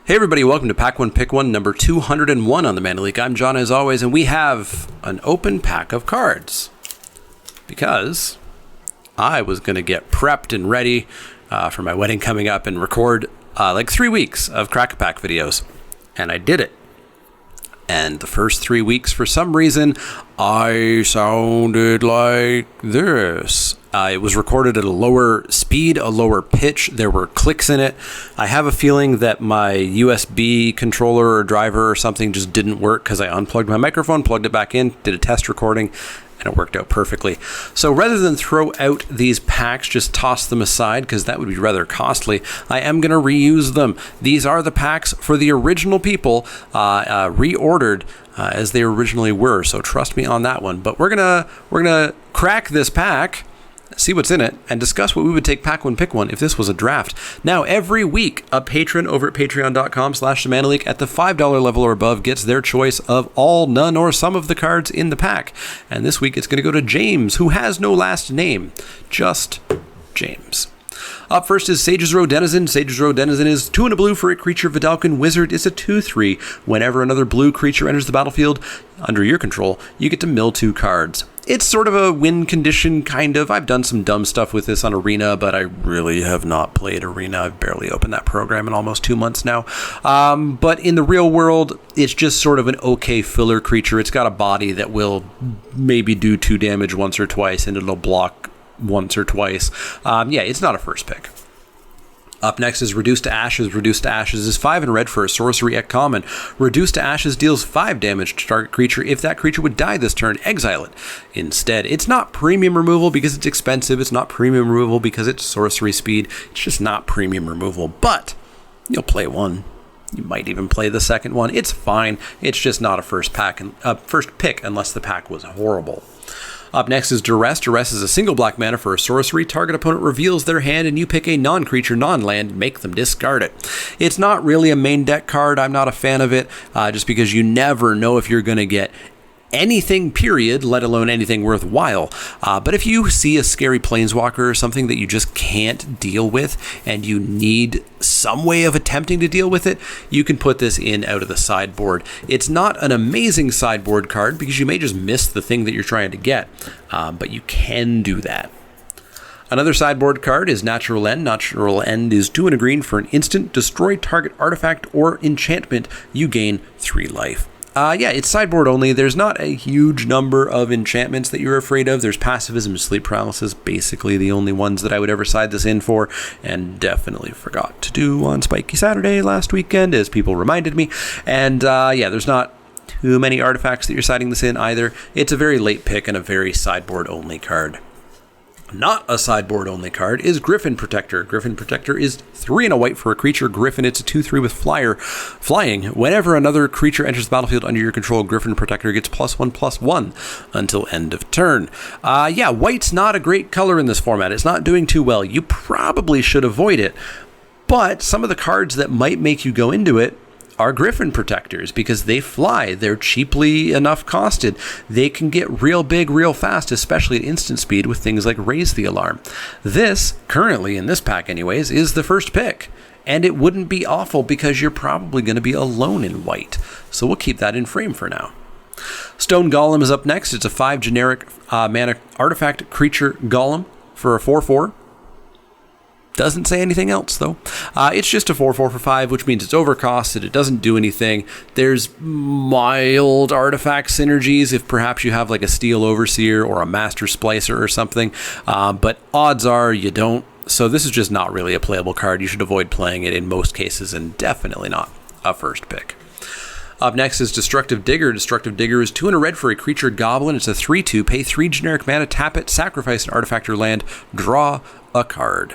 Hey everybody, welcome to Pack 1 Pick 1 number 201 on the Mana Leek. I'm John as always, and we have an open pack of cards. Because I was going to get prepped and ready for my wedding coming up and record like 3 weeks of Crack-A-Pack videos. And I did it. And the first 3 weeks, for some reason, I sounded like this. It was recorded at a lower speed, a lower pitch. There were clicks in it. I have a feeling that my USB controller or driver or something just didn't work because I unplugged my microphone, plugged it back in, did a test recording, and it worked out perfectly. So rather than throw out these packs, just toss them aside because that would be rather costly, I am going to reuse them. These are the packs for the original people, reordered as they originally were. So trust me on that one. But we're gonna crack this pack, see what's in it, and discuss what we would take Pack 1 Pick 1 if this was a draft. Now, every week, a patron over at patreon.com/themanaleak at the $5 level or above gets their choice of all, none, or some of the cards in the pack. And this week, it's going to go to James, who has no last name, just James. Up first is Sage's Row Denizen. Sage's Row Denizen is 2 and a blue for a creature. Vidalcan Wizard is a 2/3. Whenever another blue creature enters the battlefield under your control, you get to mill 2 cards. It's sort of a win condition, kind of. I've done some dumb stuff with this on Arena, but I really have not played Arena. I've barely opened that program in almost 2 months now. But in the real world, it's just sort of an okay filler creature. It's got a body that will maybe do 2 damage once or twice, and it'll block once or twice. Yeah, it's not a first pick. Up next is Reduced to Ashes. Reduced to Ashes is 5 and red for a sorcery at common. Reduced to Ashes deals 5 damage to target creature. If that creature would die this turn, exile it instead. It's not premium removal because it's expensive. It's not premium removal because it's sorcery speed. It's just not premium removal. But you'll play one. You might even play the second one. It's fine. It's just not a first pick unless the pack was horrible. Up next is Duress. Duress is a single black mana for a sorcery. Target opponent reveals their hand and you pick a non-creature, non-land, make them discard it. It's not really a main deck card. I'm not a fan of it, just because you never know if you're going to get anything, period, let alone anything worthwhile. But if you see a scary planeswalker or something that you just can't deal with and you need some way of attempting to deal with it, you can put this in out of the sideboard. It's not an amazing sideboard card because you may just miss the thing that you're trying to get, but you can do that. Another sideboard card is Natural End. Natural End is 2 and a green for an instant. Destroy target artifact or enchantment. You gain 3 life. Yeah, it's sideboard only. There's not a huge number of enchantments that you're afraid of. There's Pacifism and Sleep Paralysis, basically the only ones that I would ever side this in for, and definitely forgot to do on Spiky Saturday last weekend, as people reminded me. And yeah, there's not too many artifacts that you're siding this in either. It's a very late pick and a very sideboard only card. Not a sideboard-only card is Griffin Protector. Griffin Protector is 3 and a white for a creature. Griffin, it's a 2/3 with flying. Whenever another creature enters the battlefield under your control, Griffin Protector gets +1/+1 until end of turn. Yeah, white's not a great color in this format. It's not doing too well. You probably should avoid it. But some of the cards that might make you go into it are Griffin Protectors because they fly. They're cheaply enough costed. They can get real big real fast, especially at instant speed with things like Raise the Alarm. This, currently in this pack anyways, is the first pick. And it wouldn't be awful because you're probably going to be alone in white. So we'll keep that in frame for now. Stone Golem is up next. It's a 5 generic mana artifact creature golem for a 4/4. Doesn't say anything else, though. It's just a 4/4 for 5, which means it's overcosted. It doesn't do anything. There's mild artifact synergies if perhaps you have like a Steel Overseer or a Master Splicer or something. But odds are you don't. So this is just not really a playable card. You should avoid playing it in most cases and definitely not a first pick. Up next is Destructive Digger. Destructive Digger is 2 and a red for a creature goblin. It's a 3/2. Pay 3 generic mana, tap it, sacrifice an artifact or land, draw a card.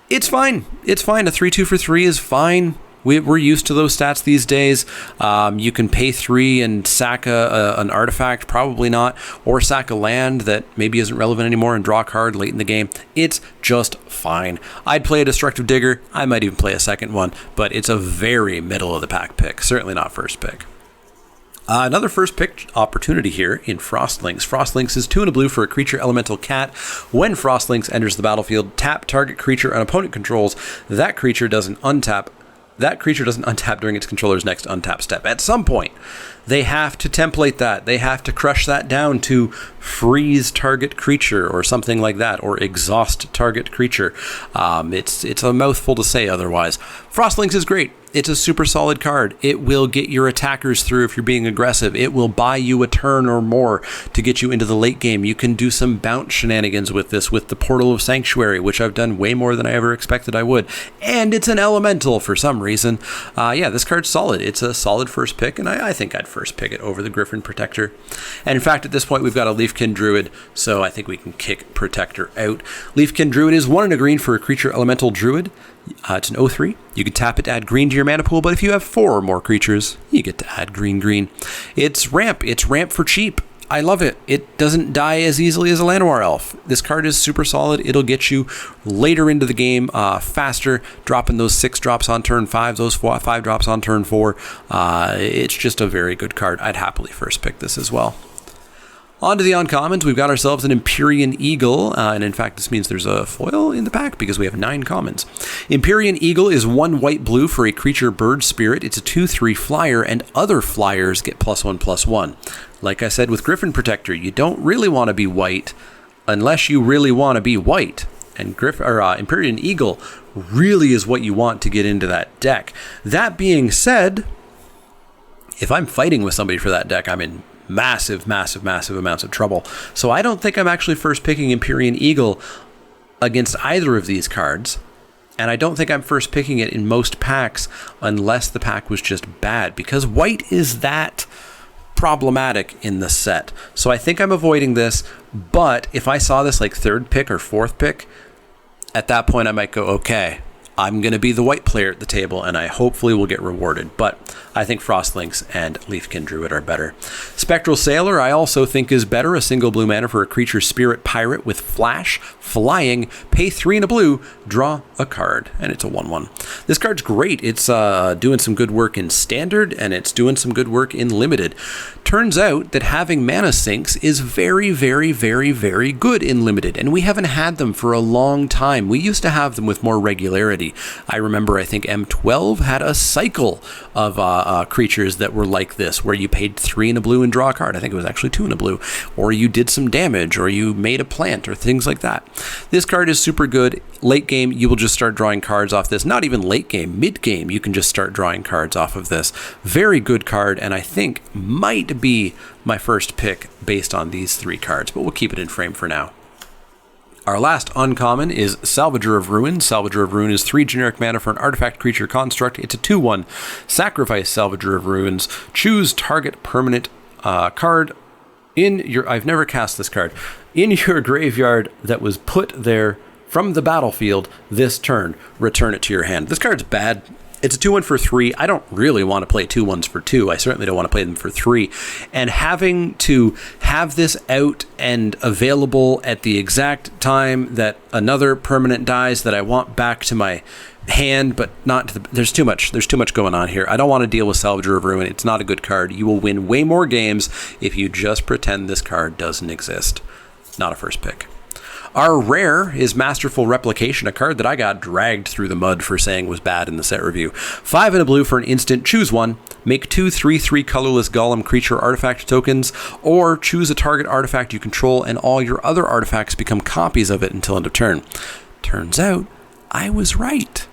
It's fine. It's fine. A 3/2 for 3 is fine. We're used to those stats these days. You can pay 3 and sack an artifact, probably not, or sack a land that maybe isn't relevant anymore and draw a card late in the game. It's just fine. I'd play a Destructive Digger. I might even play a second one, but it's a very middle of the pack pick. Certainly not first pick. Another first pick opportunity here in Frostlinks. Frostlinks is 2 and a blue for a creature elemental cat. When Frostlinks enters the battlefield, tap target creature an opponent controls. That creature does an untap that creature doesn't untap during its controller's next untap step. At some point, they have to template that. They have to crush that down to freeze target creature or something like that, or exhaust target creature. It's a mouthful to say otherwise. Frostlinks is great. It's a super solid card. It will get your attackers through if you're being aggressive. It will buy you a turn or more to get you into the late game. You can do some bounce shenanigans with this, with the Portal of Sanctuary, which I've done way more than I ever expected I would. And it's an elemental for some reason. This card's solid. It's a solid first pick, and I think I'd first pick it over the Griffin Protector. And in fact, at this point, we've got a Leafkin Druid, so I think we can kick Protector out. Leafkin Druid is 1 and a green for a creature elemental druid. It's an 0/3. You can tap it to add green to your mana pool, but if you have 4 or more creatures, you get to add green. It's ramp. It's ramp for cheap. I love it. It doesn't die as easily as a Llanowar Elf. This card is super solid. It'll get you later into the game faster, dropping those 6 drops on turn 5, those 5 drops on turn 4. It's just a very good card. I'd happily first pick this as well. On to the uncommons, we've got ourselves an Empyrean Eagle, and in fact this means there's a foil in the pack because we have 9 commons. Empyrean Eagle is 1 white-blue for a creature bird spirit. It's a 2/3 flyer, and other flyers get +1/+1. Like I said with Griffin Protector, you don't really want to be white unless you really want to be white. And Empyrean Eagle really is what you want to get into that deck. That being said, if I'm fighting with somebody for that deck, I'm in massive amounts of trouble. So I don't think I'm actually first picking Empyrean Eagle against either of these cards. And I don't think I'm first picking it in most packs unless the pack was just bad, because white is that problematic in the set. So I think I'm avoiding this, but if I saw this like 3rd pick or 4th pick, at that point I might go, okay, I'm going to be the white player at the table, and I hopefully will get rewarded. But I think Frostlinks and Leafkin Druid are better. Spectral Sailor I also think is better. A single blue mana for a creature spirit pirate with flash, flying, pay 3 and a blue, draw a card. And it's a 1/1. This card's great. It's doing some good work in Standard, and it's doing some good work in Limited. Turns out that having mana sinks is very good in Limited, and we haven't had them for a long time. We used to have them with more regularity. I remember, I think M12 had a cycle of creatures that were like this, where you paid 3 and a blue and draw a card. I think it was actually 2 and a blue, or you did some damage, or you made a plant, or things like that. This card is super good. Late game, you will just start drawing cards off this. Not even late game, mid game, you can just start drawing cards off of this. Very good card, and I think might be my first pick based on these 3 cards, but we'll keep it in frame for now. Our last uncommon is Salvager of Ruin. Salvager of Ruin is 3 generic mana for an artifact creature construct. It's a 2/1. Sacrifice Salvager of Ruins. Choose target permanent card in your... I've never cast this card. In your graveyard that was put there from the battlefield this turn. Return it to your hand. This card's bad. It's a 2/1 for 3. I don't really want to play 2/1s for 2. I certainly don't want to play them for 3. And having to have this out and available at the exact time that another permanent dies that I want back to my hand, but not to the... There's too much going on here. I don't want to deal with Salvager of Ruin. It's not a good card. You will win way more games if you just pretend this card doesn't exist. Not a first pick. Our rare is Masterful Replication, a card that I got dragged through the mud for saying was bad in the set review. 5 and a blue for an instant. Choose 1. Make 2 3/3 colorless golem creature artifact tokens, or choose a target artifact you control and all your other artifacts become copies of it until end of turn. Turns out, I was right.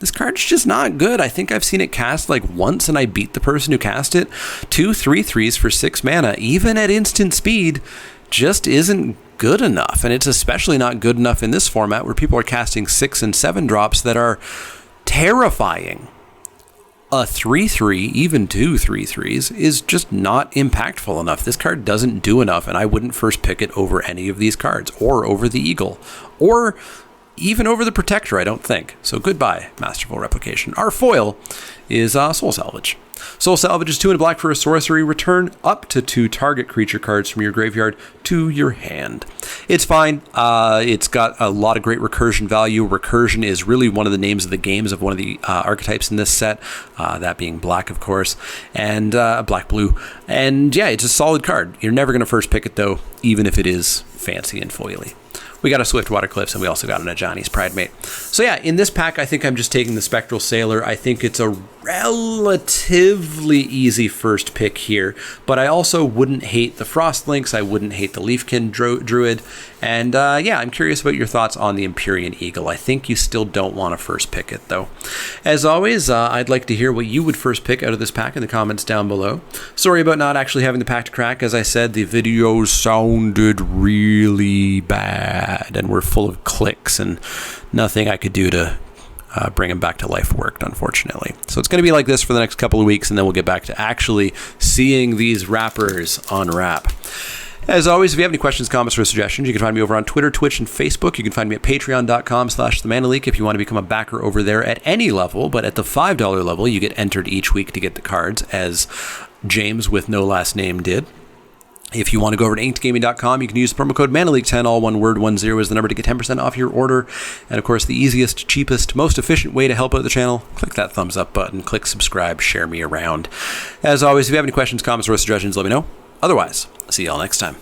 This card's just not good. I think I've seen it cast like once and I beat the person who cast it. 2 3/3s for 6 mana, even at instant speed, just isn't good enough. And it's especially not good enough in this format where people are casting 6 and 7 drops that are terrifying. A 3/3, even 2 3/3s, is just not impactful enough. This card doesn't do enough, and I wouldn't first pick it over any of these cards, or over the Eagle, or even over the Protector, I don't think. So goodbye, Masterful Replication. Our foil is Soul Salvage. Soul Salvage is 2 and a black for a sorcery. Return up to 2 target creature cards from your graveyard to your hand. It's fine. It's got a lot of great recursion value. Recursion is really one of the names of the games of one of the archetypes in this set, that being black, of course, and black-blue. And yeah, it's a solid card. You're never going to first pick it, though, even if it is fancy and foily. We got a Swift Watercliffs, and we also got an Ajani's Pride Mate. So yeah, in this pack, I think I'm just taking the Spectral Sailor. I think it's a relatively easy first pick here, but I also wouldn't hate the Frost Lynx. I wouldn't hate the Leafkin Druid. And yeah, I'm curious about your thoughts on the Empyrean Eagle. I think you still don't want to first pick it, though. As always, I'd like to hear what you would first pick out of this pack in the comments down below. Sorry about not actually having the pack to crack. As I said, the videos sounded really bad and were full of clicks, and nothing I could do to bring them back to life worked, unfortunately. So it's going to be like this for the next couple of weeks, and then we'll get back to actually seeing these wrappers unwrap. As always, if you have any questions, comments, or suggestions, you can find me over on Twitter, Twitch, and Facebook. You can find me at patreon.com/themanaleak if you want to become a backer over there at any level. But at the $5 level, you get entered each week to get the cards, as James with no last name did. If you want to go over to inkedgaming.com, you can use the promo code MANALEAK10, all one word, 10 is the number, to get 10% off your order. And of course, the easiest, cheapest, most efficient way to help out the channel, click that thumbs up button, click subscribe, share me around. As always, if you have any questions, comments, or suggestions, let me know. Otherwise, see y'all next time.